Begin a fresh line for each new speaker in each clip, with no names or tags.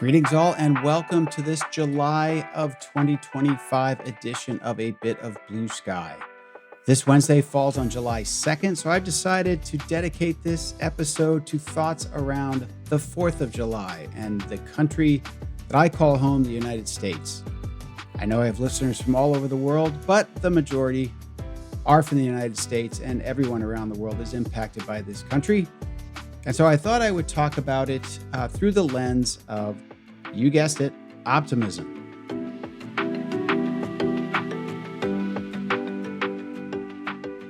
Greetings all and welcome to this July of 2025 edition of A Bit of Blue Sky. This Wednesday falls on July 2nd, so I've decided to dedicate this episode to thoughts around the 4th of July and the country that I call home, the United States. I know I have listeners from all over the world, but the majority are from the United States, and everyone around the world is impacted by this country. And so I thought I would talk about it through the lens of, you guessed it, optimism.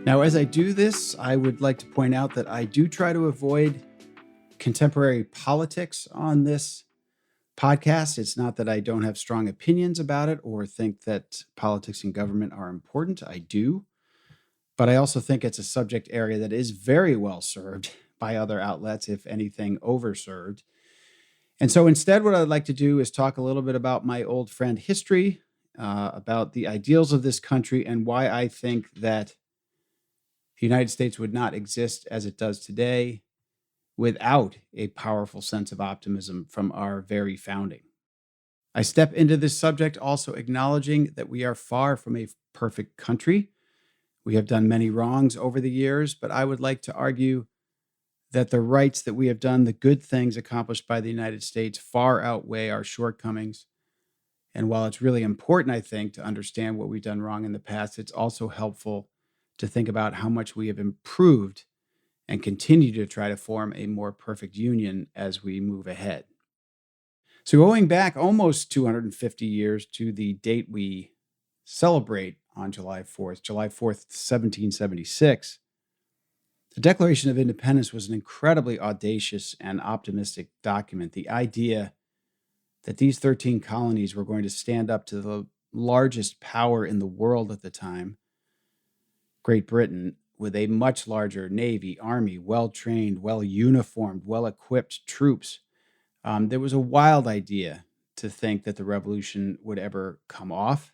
Now, as I do this, I would like to point out that I do try to avoid contemporary politics on this podcast. It's not that I don't have strong opinions about it or think that politics and government are important. I do. But I also think it's a subject area that is very well served by other outlets, if anything, overserved. And so instead, what I'd like to do is talk a little bit about my old friend history, about the ideals of this country, and why I think that the United States would not exist as it does today without a powerful sense of optimism from our very founding. I step into this subject also acknowledging that we are far from a perfect country. We have done many wrongs over the years, but I would like to argue that the rights that we have done, the good things accomplished by the United States, far outweigh our shortcomings. And while it's really important, I think, to understand what we've done wrong in the past, it's also helpful to think about how much we have improved and continue to try to form a more perfect union as we move ahead. So going back almost 250 years to the date we celebrate on July 4th, 1776, the Declaration of Independence was an incredibly audacious and optimistic document. The idea that these 13 colonies were going to stand up to the largest power in the world at the time, Great Britain, with a much larger navy, army, well-trained, well-uniformed, well-equipped troops. There was a wild idea to think that the revolution would ever come off.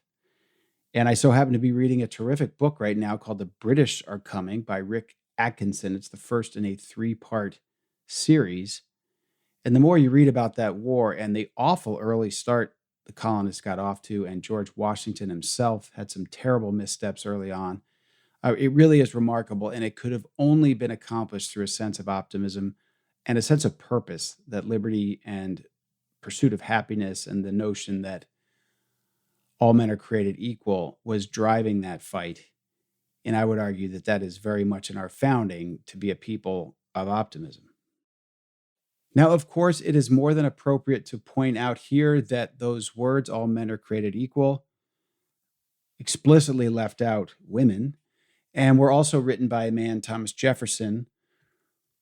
And I so happen to be reading a terrific book right now called The British Are Coming by Rick Atkinson. It's the first in a 3-part series. And the more you read about that war and the awful early start the colonists got off to, and George Washington himself had some terrible missteps early on, it really is remarkable. And it could have only been accomplished through a sense of optimism and a sense of purpose, that liberty and pursuit of happiness and the notion that all men are created equal was driving that fight. And I would argue that that is very much in our founding, to be a people of optimism. Now, of course, it is more than appropriate to point out here that those words, all men are created equal, explicitly left out women, and were also written by a man, Thomas Jefferson,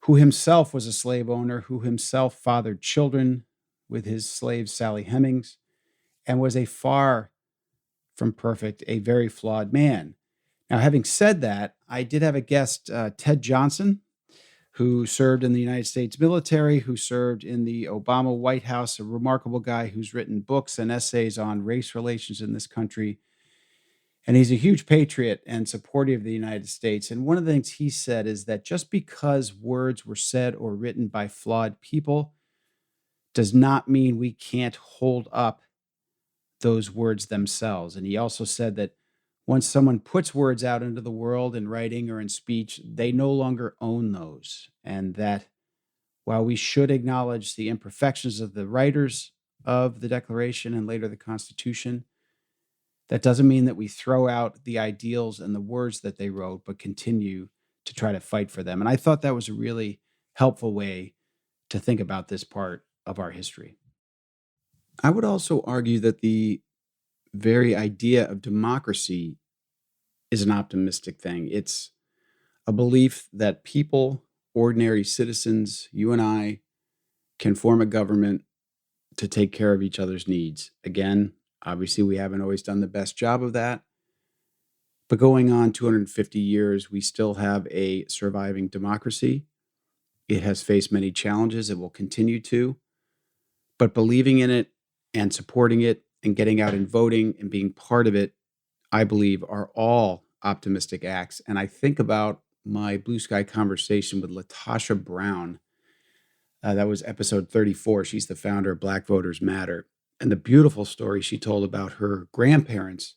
who himself was a slave owner, who himself fathered children with his slave Sally Hemings, and was a far from perfect, a very flawed man. Now, having said that, I did have a guest, Ted Johnson, who served in the United States military, who served in the Obama White House, a remarkable guy who's written books and essays on race relations in this country. And he's a huge patriot and supporter of the United States. And one of the things he said is that just because words were said or written by flawed people does not mean we can't hold up those words themselves. And he also said that once someone puts words out into the world in writing or in speech, they no longer own those. And that while we should acknowledge the imperfections of the writers of the Declaration and later the Constitution, that doesn't mean that we throw out the ideals and the words that they wrote, but continue to try to fight for them. And I thought that was a really helpful way to think about this part of our history. I would also argue that the very idea of democracy is an optimistic thing. It's a belief that people, ordinary citizens, you and I, can form a government to take care of each other's needs. Again, obviously, we haven't always done the best job of that. But going on 250 years, we still have a surviving democracy. It has faced many challenges. It will continue to. But believing in it and supporting it and getting out and voting and being part of it, I believe, are all optimistic acts. And I think about my Blue Sky conversation with Latasha Brown That was episode 34. She's the founder of Black Voters Matter. And the beautiful story she told about her grandparents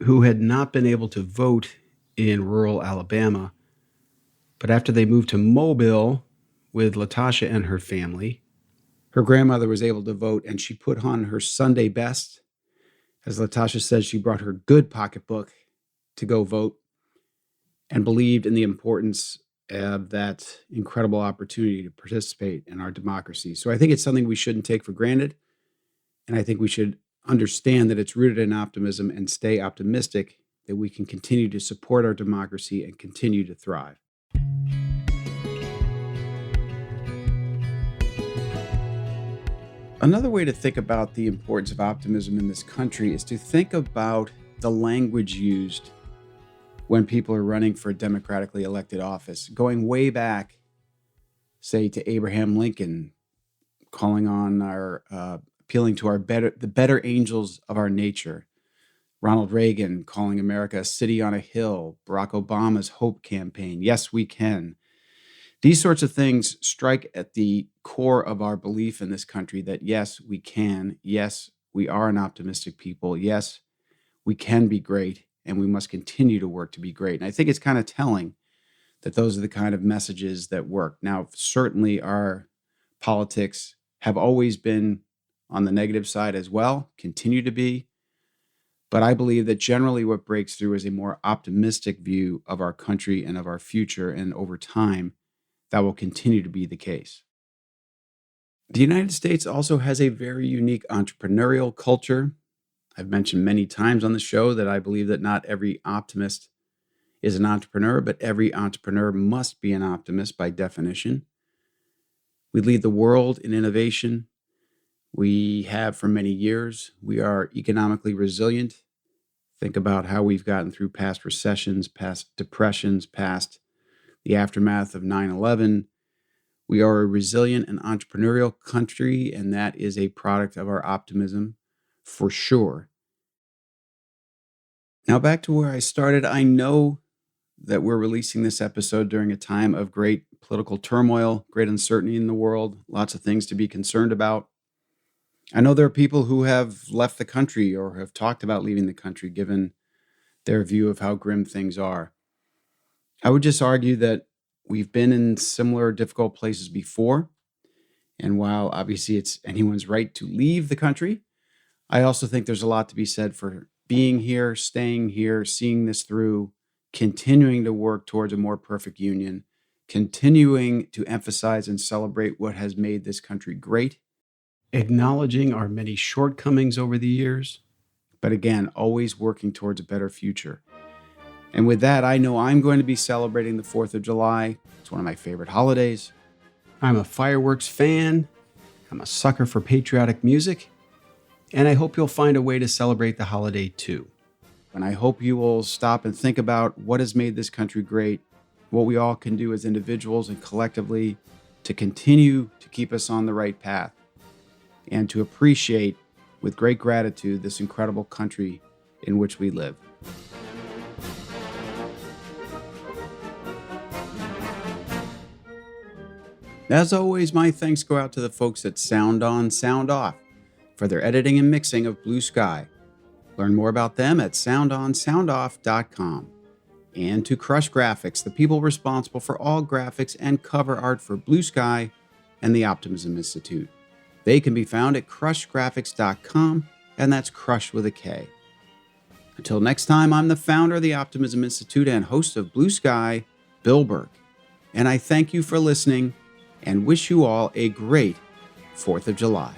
who had not been able to vote in rural Alabama. But after they moved to Mobile with Latasha and her family, her grandmother was able to vote, and she put on her Sunday best. As Latasha says, she brought her good pocketbook to go vote and believed in the importance of that incredible opportunity to participate in our democracy. So I think it's something we shouldn't take for granted. And I think we should understand that it's rooted in optimism and stay optimistic that we can continue to support our democracy and continue to thrive. Another way to think about the importance of optimism in this country is to think about the language used when people are running for a democratically elected office. Going way back, say, to Abraham Lincoln, calling on appealing to the better angels of our nature. Ronald Reagan calling America a city on a hill. Barack Obama's Hope campaign. Yes, we can. These sorts of things strike at the core of our belief in this country that yes, we can. Yes, we are an optimistic people. Yes, we can be great, and we must continue to work to be great. And I think it's kind of telling that those are the kind of messages that work. Now, certainly our politics have always been on the negative side as well, continue to be. But I believe that generally what breaks through is a more optimistic view of our country and of our future, and over time, that will continue to be the case. The United States also has a very unique entrepreneurial culture. I've mentioned many times on the show that I believe that not every optimist is an entrepreneur, but every entrepreneur must be an optimist by definition. We lead the world in innovation. We have for many years. We are economically resilient. Think about how we've gotten through past recessions, past depressions, past the aftermath of 9/11. We are a resilient and entrepreneurial country, and that is a product of our optimism for sure. Now, back to where I started. I know that we're releasing this episode during a time of great political turmoil, great uncertainty in the world, lots of things to be concerned about. I know there are people who have left the country or have talked about leaving the country given their view of how grim things are. I would just argue that we've been in similar difficult places before. And while obviously it's anyone's right to leave the country, I also think there's a lot to be said for being here, staying here, seeing this through, continuing to work towards a more perfect union, continuing to emphasize and celebrate what has made this country great, acknowledging our many shortcomings over the years, but again, always working towards a better future. And with that, I know I'm going to be celebrating the 4th of July. It's one of my favorite holidays. I'm a fireworks fan. I'm a sucker for patriotic music. And I hope you'll find a way to celebrate the holiday too. And I hope you will stop and think about what has made this country great, what we all can do as individuals and collectively to continue to keep us on the right path, and to appreciate with great gratitude this incredible country in which we live. As always, my thanks go out to the folks at Sound On, Sound Off for their editing and mixing of Blue Sky. Learn more about them at soundonsoundoff.com. And to Crush Graphics, the people responsible for all graphics and cover art for Blue Sky and the Optimism Institute. They can be found at crushgraphics.com, and that's Crush with a K. Until next time, I'm the founder of the Optimism Institute and host of Blue Sky, Bill Burke. And I thank you for listening and wish you all a great 4th of July.